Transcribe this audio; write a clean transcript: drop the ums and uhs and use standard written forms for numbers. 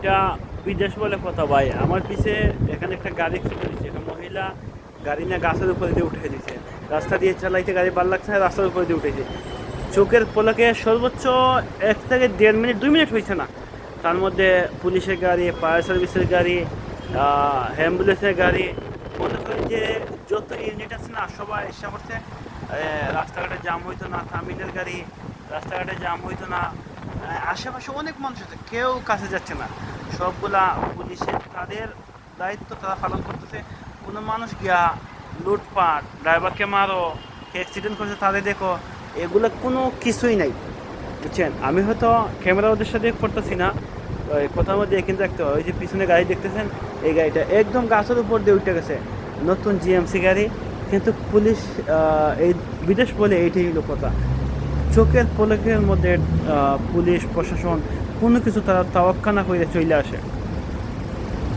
এটা বিদেশ বলে কথা ভাই। আমার পিছে এখানে একটা গাড়ি ছিল দিচ্ছে, একটা মহিলা গাড়ি নিয়ে গাছের উপরে দিয়ে উঠে দিছে। রাস্তা দিয়ে চালাইতে গাড়ি ভালো লাগছে না, রাস্তার উপরে দিয়ে উঠেছে। চোখের পলকে সর্বোচ্চ 1 থেকে 1.5 মিনিট 2 মিনিট হয়েছে না, তার মধ্যে পুলিশের গাড়ি, ফায়ার সার্ভিসের গাড়ি, অ্যাম্বুলেন্সের গাড়ি, মনে করি যে যত ইউনিট আছে না সবাই এসে পড়ছে। রাস্তাঘাটে জাম হইতো না, তামিলের গাড়ি, রাস্তাঘাটে জাম হইতো না। আশেপাশে অনেক মানুষ আছে, কেউ কাছে যাচ্ছে না। সবগুলা পুলিশের তাদের দায়িত্ব তারা পালন করতেছে। কোনো মানুষ গিয়া লুটপাট, ড্রাইভারকে মারো, কে অ্যাক্সিডেন্ট করছে তাদের দেখো, এগুলো কোনো কিছুই নাই, বুঝছেন। আমি হয়তো ক্যামেরা ওদের সাথে করতেছি না, ওই কোথাও মধ্যে কিন্তু দেখতে হয়। ওই যে পিছনে গাড়ি দেখতেছেন, এই গাড়িটা একদম গাছের উপর দিয়ে উঠে গেছে, নতুন জিএমসি গাড়ি। কিন্তু পুলিশ, এই বিদেশ বলে এইটাই হলো কথা। চোখের পলকের মধ্যে পুলিশ প্রশাসন কোনো কিছু তারা তাওয়াক্কা না করে চলে আসে।